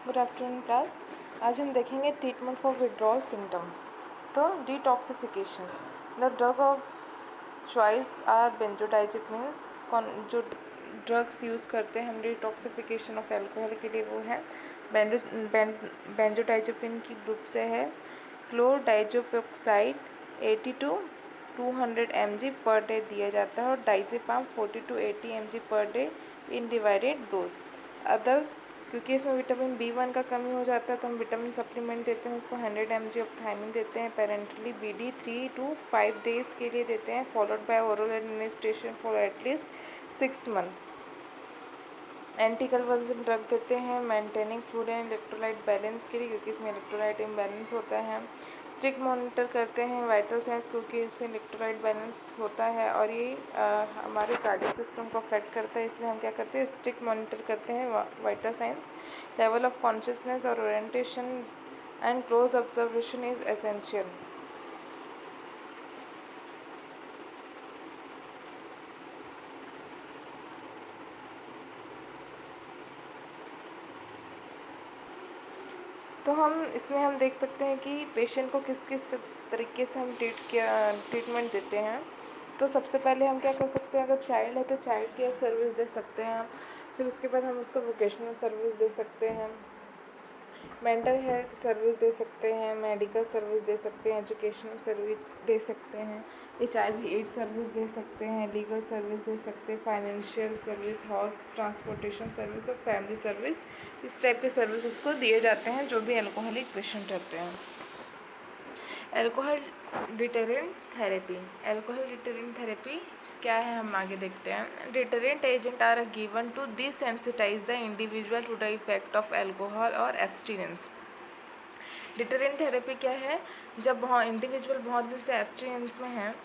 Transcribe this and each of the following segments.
Good afternoon class. आज हम देखेंगे ट्रीटमेंट फॉर विड्रॉल सिम्टम्स। तो detoxification, the drug of choice are benzodiazepines. जो ड्रग्स यूज़ करते हैं हम डिटॉक्सिफिकेशन ऑफ एल्कोहल के लिए वो है बेंजोडाइजेपिन की ग्रुप से है क्लोरडाइज़ोपेरोक्साइड 80 to 200 mg पर डे दिया जाता है और diazepam 40 to 80 mg per day in divided dose. Other क्योंकि इसमें विटामिन B1 का कमी हो जाता है तो हम विटामिन सप्लीमेंट देते हैं, उसको 100 mg ऑफ थायमिन देते हैं पेरेंटली BD 3 to 5 डेज़ के लिए देते हैं, followed by oral administration for at least 6 month. Anti conversion drug देते हैं maintaining fluid and electrolyte balance के लिए, क्योंकि इसमें इलेक्ट्रोलाइट इम्बैलेंस होता है। स्ट्रिक्ट मॉनिटर करते हैं वाइटल साइंस, क्योंकि इससे इलेक्ट्रोलाइट बैलेंस होता है और ये हमारे कार्डियक सिस्टम को अफेक्ट करता है, इसलिए हम क्या करते हैं स्ट्रिक्ट मॉनिटर करते हैं vital signs. Level of consciousness और orientation and close observation is essential. तो हम इसमें हम देख सकते हैं कि पेशेंट को किस किस तरीके से हम ट्रीटमेंट देते हैं। तो सबसे पहले हम क्या कर सकते हैं, अगर चाइल्ड है तो चाइल्ड केयर सर्विस दे सकते हैं। फिर उसके बाद हम उसको वोकेशनल सर्विस दे सकते हैं, मेंटल हेल्थ सर्विस दे सकते हैं, मेडिकल सर्विस दे सकते हैं, एजुकेशनल सर्विस दे सकते हैं, HIV एड्स सर्विस दे सकते हैं, लीगल सर्विस दे सकते हैं, financial service, house transportation service और फैमिली सर्विस। इस टाइप के सर्विस उसको दिए जाते हैं जो भी अल्कोहलिक पेशेंट रहते हैं। Alcohol deterrent therapy, alcohol deterrent therapy क्या है हम आगे देखते हैं। Deterrent agent are given to desensitize the individual to the effect of alcohol और एब्सटिनेंस। डिटरेंट थेरेपी क्या है, जब इंडिविजुअल बहुत दिन से एब्सटिनेंस में है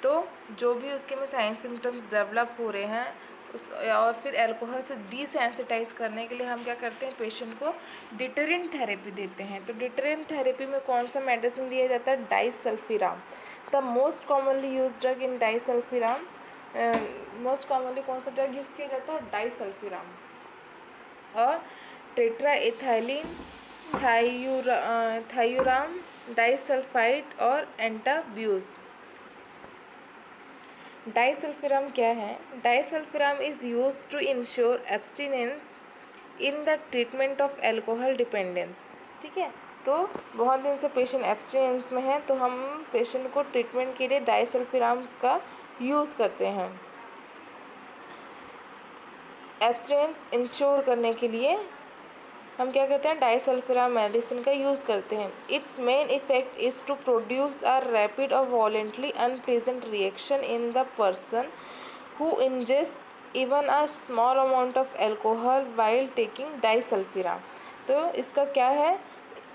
तो जो भी उसके में साइन सिम्टम्स डेवलप हो रहे हैं उस और फिर अल्कोहल से डिसेंसिटाइज करने के लिए हम क्या करते हैं पेशेंट को डिटरेंट थेरेपी देते हैं। तो डिटरेंट थेरेपी में कौन सा मेडिसिन दिया जाता है, disulfiram. The most commonly use drug in disulfiram, most commonly कौन सा ड्रग यूज़ किया जाता है, डाइसल्फिराम। और टेट्रा एथाइलिन, थायूराम, डाइसल्फाइड और एंटाब्यूज। डाइसल्फिराम क्या है, disulfiram is use to ensure abstinence in the treatment of alcohol dependence. ठीक है, तो बहुत दिन से पेशेंट एब्सटिनेंस में है तो हम पेशेंट को ट्रीटमेंट के लिए डाइसल्फिराम्स का यूज़ करते हैं एब्सटिनेंस इंश्योर करने के लिए। हम क्या करते हैं डाइसल्फिराम मेडिसिन का यूज़ करते हैं। Its main effect is to produce a rapid और violently unpleasant reaction in the person who ingest even a small amount of alcohol while taking disulfiram. तो इसका क्या है,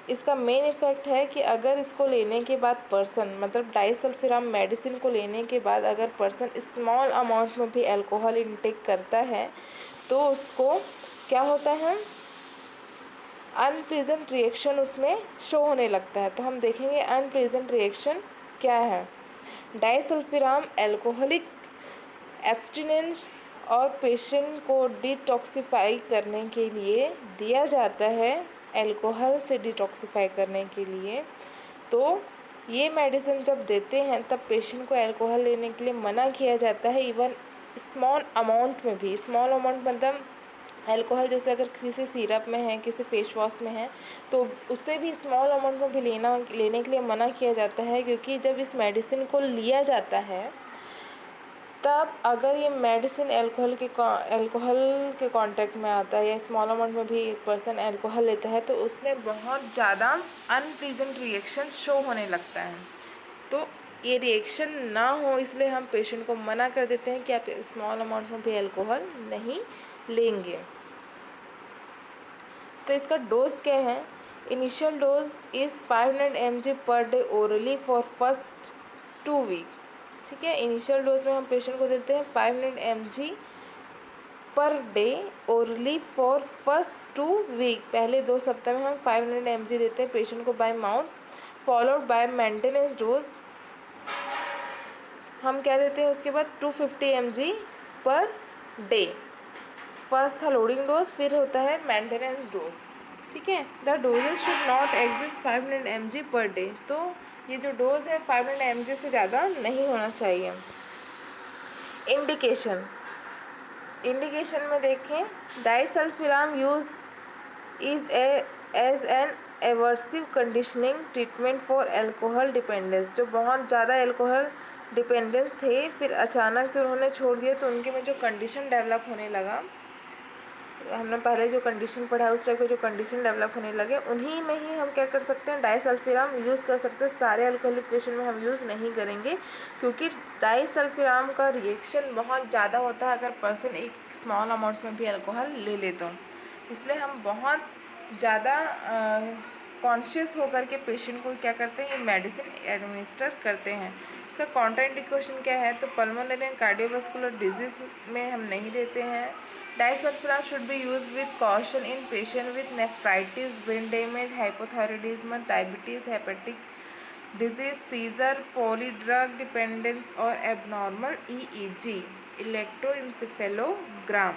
इसका मेन इफ़ेक्ट है कि अगर इसको लेने के बाद पर्सन मतलब डाइसल्फिराम मेडिसिन को लेने के बाद अगर पर्सन स्मॉल अमाउंट में भी एल्कोहल इनटेक करता है तो उसको क्या होता है, अनप्लेजेंट रिएक्शन उसमें शो होने लगता है। तो हम देखेंगे अनप्लेजेंट रिएक्शन क्या है। डाइसल्फिराम एल्कोहलिक एब्सटिनेंस और पेशेंट को डिटॉक्सिफाई करने के लिए दिया जाता है, एल्कोहल से डिटॉक्सिफाई करने के लिए। तो ये मेडिसिन जब देते हैं तब पेशेंट को एल्कोहल लेने के लिए मना किया जाता है, इवन स्मॉल अमाउंट में भी। स्मॉल अमाउंट मतलब अल्कोहल जैसे अगर किसी सिरप में है, किसी फेस वॉश में है तो उससे भी स्मॉल अमाउंट में भी लेने के लिए मना किया जाता है, क्योंकि जब इस मेडिसिन को लिया जाता है तब अगर ये मेडिसिन अल्कोहल के कांटेक्ट में आता है या स्मॉल अमाउंट में भी एक पर्सन अल्कोहल लेता है तो उसमें बहुत ज़्यादा अनप्लीजेंट रिएक्शन शो होने लगता है। तो ये रिएक्शन ना हो इसलिए हम पेशेंट को मना कर देते हैं कि आप स्मॉल अमाउंट में भी अल्कोहल नहीं लेंगे। तो इसका डोज क्या है, initial dose is 500 mg per day orally for first 2 week. ठीक है, इनिशियल डोज में हम पेशेंट को देते हैं 500 mg per day orally for first 2 week. पहले 2 सप्ताह में हम 500 mg देते हैं पेशेंट को by mouth, followed by maintenance dose. हम क्या देते हैं उसके बाद 250 mg पर डे। फर्स्ट था लोडिंग डोज, फिर होता है मेंटेनेंस डोज। ठीक है। The doses should not exist 500 mg per day. तो ये जो डोज है 500 mg से ज़्यादा नहीं होना चाहिए। इंडिकेशन में देखें, disulfiram use is as an aversive conditioning treatment for alcohol dependence. जो बहुत ज़्यादा एल्कोहल डिपेंडेंस थे, फिर अचानक से उन्होंने छोड़ दिया, तो उनके में जो कंडीशन डेवलप होने लगा, हमने पहले जो कंडीशन पढ़ा है उस टाइप के जो कंडीशन डेवलप होने लगे, उन्हीं में ही हम क्या कर सकते हैं, डाइसल्फिराम यूज़ कर सकते हैं। सारे अल्कोहलिक पेशेंट में हम यूज़ नहीं करेंगे, क्योंकि डाइसल्फिराम का रिएक्शन बहुत ज़्यादा होता है अगर पर्सन एक स्मॉल अमाउंट में भी अल्कोहल ले ले तो। इसलिए हम बहुत ज़्यादा कॉन्शियस होकर के पेशेंट को क्या करते हैं, ये मेडिसिन एडमिनिस्टर करते हैं। इसका कॉन्ट्राइंडिकेशन क्या है, तो पल्मोनरी एंड कार्डियोवास्कुलर डिजीज़ में हम नहीं देते हैं। Disulfiram should be used with caution in patient with nephritis, brain damage, hypothyroidism, diabetes, hepatic disease, seizure, polydrug dependence और abnormal EEG, electroencephalogram,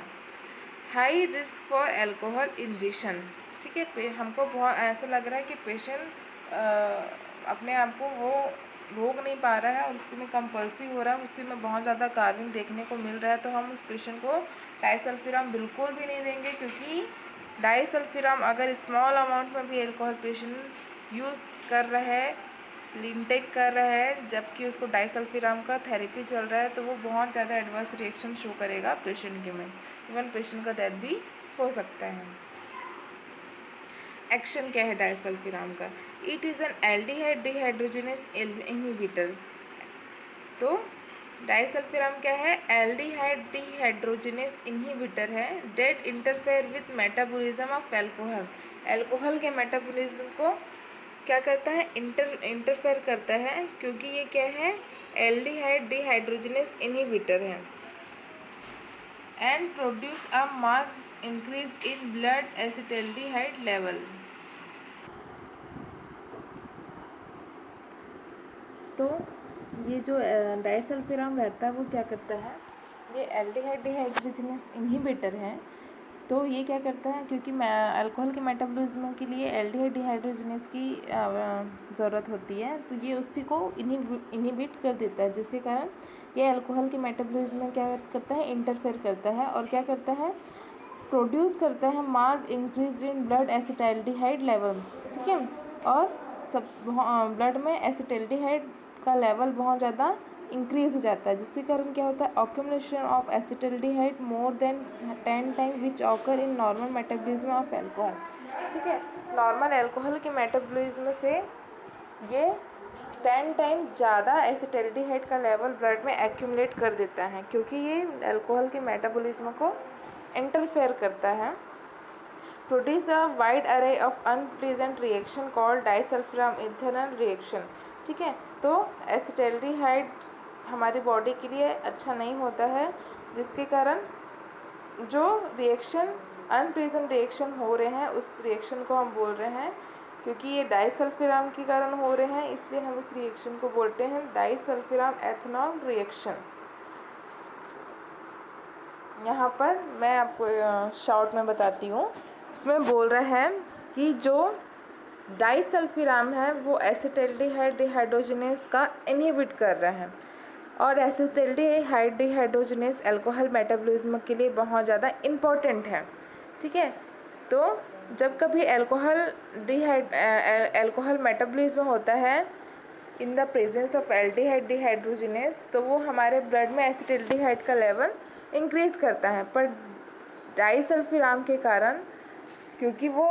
high risk for alcohol injection. ठीक है, हमको बहुत ऐसा लग रहा है कि पेशेंट अपने आप को वो रोक नहीं पा रहा है और उसके में कंपल्सिव हो रहा है, उसके में बहुत ज़्यादा कार्विंग देखने को मिल रहा है, तो हम उस पेशेंट को डाइसल्फिराम बिल्कुल भी नहीं देंगे, क्योंकि डाइसल्फिराम अगर स्मॉल अमाउंट में भी एल्कोहल पेशेंट यूज़ कर रहा है, इंटेक कर रहा है, जबकि उसको डाइसल्फिराम का थेरेपी चल रहा है, तो वो बहुत ज़्यादा एडवर्स रिएक्शन शो करेगा पेशेंट के में, इवन पेशेंट का डेथ भी हो सकता है। एक्शन क्या है डाइसल्फिराम का, it is an aldehyde dehydrogenase inhibitor. तो डाइसल्फिराम क्या है, एल्डिहाइड डिहाइड्रोजनेस इनहिबिटर है, that interfere with metabolism of alcohol. Alcohol के मेटाबॉलिज्म को क्या करता है, इंटरफेयर करता है, क्योंकि ये क्या है, एल्डिहाइड डिहाइड्रोजनेस इनहिबिटर है, and produce a marked increase in blood acetaldehyde level. तो ये जो डाइसल्फिराम रहता है वो क्या करता है, ये एल्डिहाइड डिहाइड्रोजनेस इनहिबिटर है, तो ये क्या करता है, क्योंकि अल्कोहल के मेटाबॉलिज्म के लिए एल्डिहाइड डिहाइड्रोजनेस की ज़रूरत होती है, तो ये उसी को इनहिबिट कर देता है, जिसके कारण ये अल्कोहल के मेटाबॉलिज्म में क्या करता है, इंटरफेयर करता है, और क्या करता है, प्रोड्यूस करता है marked increase in blood acetaldehyde level. ठीक है, और सब ब्लड में एसिटाल्डिहाइड का लेवल बहुत ज़्यादा इंक्रीज हो जाता है, जिसके कारण क्या होता है, accumulation of acetaldehyde more than 10 time which occur in normal metabolism of alcohol. ठीक है, नॉर्मल एल्कोहल के मेटाबॉलिज्म से ये 10 टाइम ज़्यादा एसिटाल्डिहाइड का लेवल ब्लड में एक्यूमुलेट कर देता है, क्योंकि ये एल्कोहल के मेटाबॉलिज्म को इंटरफेयर करता है। प्रोड्यूस अ वाइड अरे of unpleasant reaction called disulfiram ethanol reaction. ठीक है, तो एसिटाल्डिहाइड हमारी बॉडी के लिए अच्छा नहीं होता है, जिसके कारण जो रिएक्शन अनप्लीजेंट रिएक्शन हो रहे हैं उस रिएक्शन को हम बोल रहे हैं, क्योंकि ये डाइसल्फिराम के कारण हो रहे हैं, इसलिए हम इस रिएक्शन को बोलते हैं डाइसल्फिराम एथेनॉल रिएक्शन। यहाँ पर मैं आपको शॉर्ट में बताती हूँ, इसमें बोल रहे हैं कि जो डाइसल्फिराम है वो एसिटाल्डिहाइड डिहाइड्रोजनेस का इनहिबिट कर रहा है, और एसिटाल्डिहाइड डिहाइड्रोजनेस अल्कोहल मेटाबॉलिज्म के लिए बहुत ज़्यादा इम्पॉर्टेंट है। ठीक है, तो जब कभी अल्कोहल मेटाबॉलिज्म होता है in the presence of aldehyde dehydrogenase, तो वो हमारे ब्लड में एसिटाल्डिहाइड का लेवल इंक्रीज़ करता है, पर डाइसल्फिराम के कारण, क्योंकि वो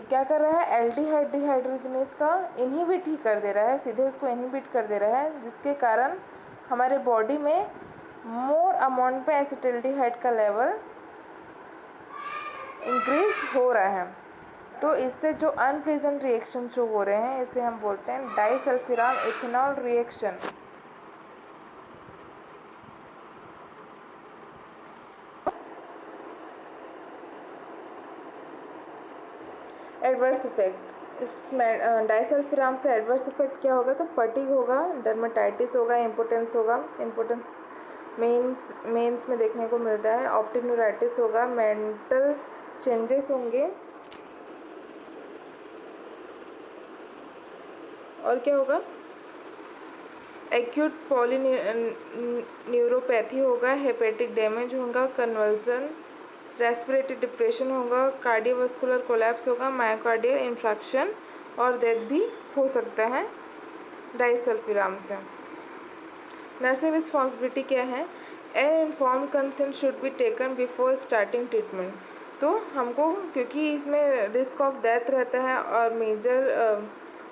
क्या कर रहा है, एल्डिहाइड डिहाइड्रोजनेस का इनहिबिट ही कर दे रहा है, सीधे उसको इनहिबिट कर दे रहा है, जिसके कारण हमारे बॉडी में मोर अमाउंट पे एसिटाल्डिहाइड का लेवल इंक्रीज हो रहा है। तो इससे जो अनप्लीजेंट रिएक्शन जो हो रहे हैं, इसे हम बोलते हैं disulfiram ethanol reaction. Adverse effect, इसमें डाइसल्फिराम से एडवर्स इफेक्ट क्या होगा, तो फटीग होगा, डर्मेटाइटिस होगा, इम्पोटेंस होगा, इम्पोटेंस मेंस में देखने को मिलता है, ऑप्टिक न्यूराइटिस होगा, मेंटल चेंजेस होंगे, और क्या होगा, एक्यूट पॉलीन्यूरोपैथी होगा, हेपेटिक डैमेज होगा, कन्वर्जन, रेस्पिरेटरी डिप्रेशन होगा, कार्डियोवास्कुलर कोलैप्स होगा, मायोकार्डियल इंफ्रैक्शन और डेथ भी हो सकता है डाइसल्फिराम से। नर्सिंग रिस्पॉन्सिबिलिटी क्या है, N informed consent should be taken before starting treatment. तो हमको, क्योंकि इसमें रिस्क ऑफ डेथ रहता है और मेजर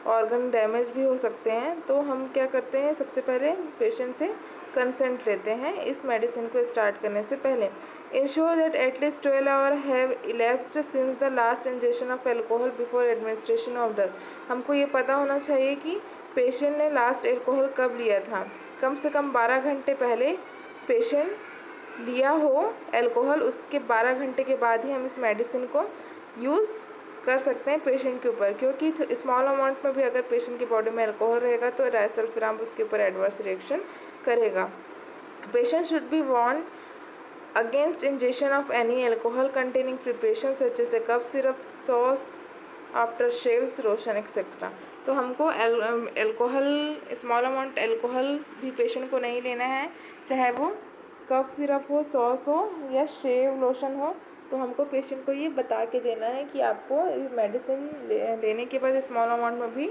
ऑर्गन डैमेज भी हो सकते हैं, तो हम क्या करते हैं, सबसे पहले पेशेंट से कंसेंट लेते हैं इस मेडिसिन को स्टार्ट करने से पहले। Ensure that at least 12 hour have elapsed since the last injection of alcohol before administration of drug. हमको ये पता होना चाहिए कि पेशेंट ने लास्ट एल्कोहल कब लिया था। कम से कम 12 घंटे पहले पेशेंट लिया हो एल्कोहल, उसके 12 घंटे के बाद ही हम इस मेडिसिन को यूज़ कर सकते हैं पेशेंट के ऊपर, क्योंकि स्मॉल अमाउंट में भी अगर पेशेंट की बॉडी में एल्कोहल रहेगा तो डाइसल्फिराम उसके ऊपर एडवर्स रिएक्शन करेगा। Patient should be warn against injection of any alcohol containing preparation such as a cough syrup, sauce, after shaves, lotion etcetera. तो हमको एल्कोहल, स्मॉल अमाउंट एल्कोहल भी पेशेंट को नहीं लेना है, चाहे वो कफ सिरप हो, सॉस हो या शेव लोशन हो। तो हमको पेशेंट को ये बता के देना है कि आपको मेडिसिन लेने के बाद स्मॉल अमाउंट में भी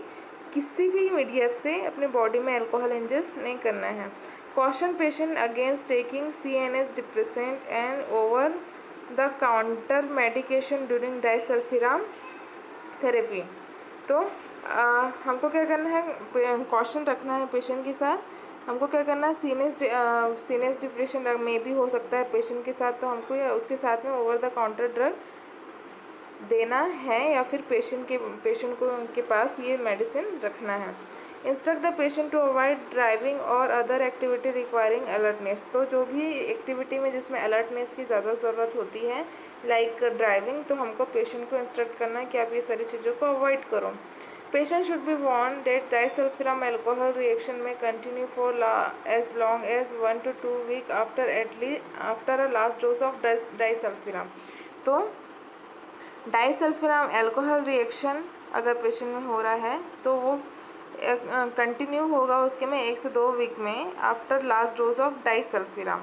किसी भी मीडियम से अपने बॉडी में अल्कोहल इंजेस्ट नहीं करना है। Caution patient against taking CNS depressant and over the counter medication during disulfiram therapy. तो हमको क्या करना है, कॉशन रखना है पेशेंट के साथ। हमको क्या करना है, सीनियस डिप्रेशन में भी हो सकता है पेशेंट के साथ, तो हमको उसके साथ में ओवर द काउंटर ड्रग देना है या फिर पेशेंट को के पास ये मेडिसिन रखना है। Instruct the patient to avoid driving और अदर एक्टिविटी रिक्वायरिंग अलर्टनेस। तो जो भी एक्टिविटी में जिसमें अलर्टनेस की ज़्यादा ज़रूरत होती है, लाइक ड्राइविंग, तो हमको पेशेंट को इंस्ट्रक्ट करना है कि आप ये सारी चीज़ों को अवॉइड करो। Patient should be warned that disulfiram alcohol reaction may continue for as long as 1 to 2 weeks after a last dose of disulfiram। तो डाइसल्फिराम एल्कोहल रिएक्शन अगर पेशेंट में हो रहा है तो वो कंटिन्यू होगा उसके में 1 से 2 वीक में after last dose of disulfiram.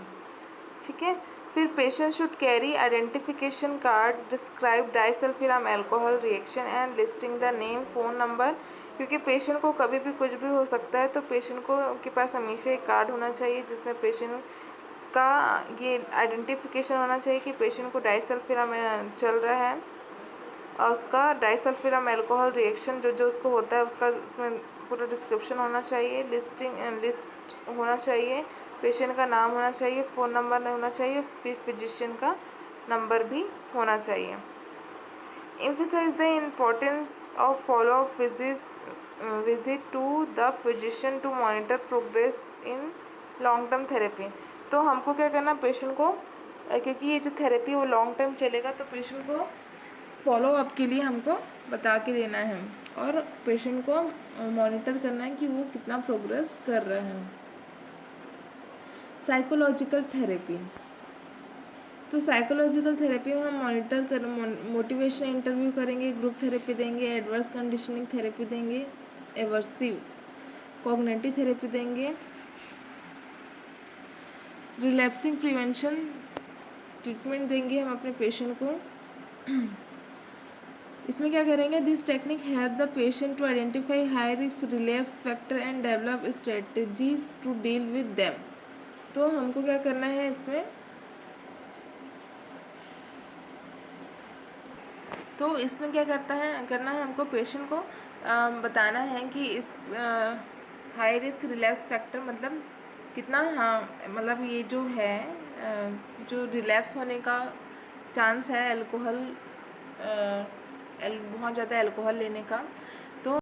ठीक है, फिर patient should carry identification card describe disulfiram alcohol reaction and listing the name, phone number, क्योंकि पेशेंट को कभी भी कुछ भी हो सकता है, तो पेशेंट को के पास हमेशा एक कार्ड होना चाहिए जिसमें पेशेंट का ये आइडेंटिफिकेशन होना चाहिए कि पेशेंट को डाइसल्फिराम चल रहा है और उसका डाइसल्फिराम एल्कोहल रिएक्शन जो उसको होता है उसका उसमें पूरा डिस्क्रिप्शन होना चाहिए, लिस्ट होना चाहिए, पेशेंट का नाम होना चाहिए, फ़ोन नंबर होना चाहिए, फिर फिजिशियन का नंबर भी होना चाहिए। Emphasize the importance of follow-up visit to the physician to monitor progress in long-term therapy। तो हमको क्या करना, पेशेंट को, क्योंकि ये जो थेरेपी वो लॉन्ग टर्म चलेगा, तो पेशेंट को फॉलोअप के लिए हमको बता के देना है और पेशेंट को मॉनिटर करना है कि वो कितना प्रोग्रेस कर रहे हैं। साइकोलॉजिकल थेरेपी, तो साइकोलॉजिकल थेरेपी में हम मॉनिटर कर मोटिवेशन इंटरव्यू करेंगे, ग्रुप थेरेपी देंगे, एडवर्स कंडीशनिंग थेरेपी देंगे, एवर्सिव कॉग्निटिव थेरेपी देंगे, रिलैप्सिंग प्रिवेंशन ट्रीटमेंट देंगे हम अपने पेशेंट को। इसमें क्या करेंगे, this technique help the patient to identify high risk relapse factor and develop strategies to deal with them. तो हमको क्या करना है इसमें, तो इसमें क्या करना है हमको पेशेंट को बताना है कि इस हाई रिस्क रिलैप्स फैक्टर मतलब कितना, हाँ मतलब ये जो है जो रिलैप्स होने का चांस है अल्कोहल बहुत ज़्यादा अल्कोहल लेने का,